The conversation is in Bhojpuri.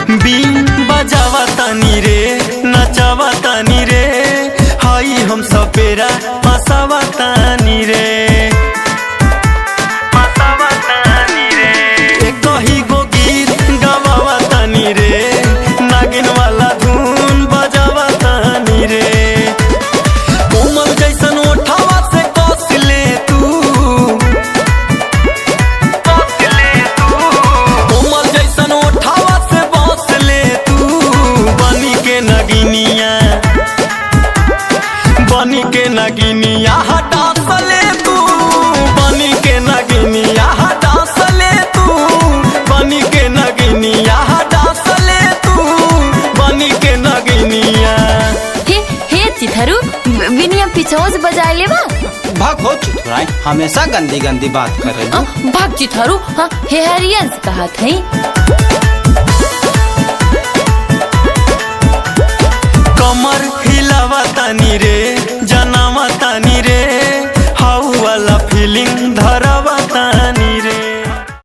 बीन बजावा तानी रे नचावा तानी रे हाई हम सपेरा फसावा तानी रे एक ही गो गीत गवावा तानी रे नागिन वाला धुन बजावा तानी रे कोमल जैसन ओठावा से कस ले तू कोमल जैसन ओठावा से बस ले तू बनी के नगिनिया हटा सले तू बनी के नगिनिया हटा सले तू बनी के नगिनिया हटा सले तू बनी के नगिनिया। हे चिथरू विनियम पिछोज बजाए लेवा भाग हो चिथुराई हमेशा गंदी गंदी बात कर रही भाग चिथरू। हाँ हे हरियंस कहा थई कमर हिलावा तानी रे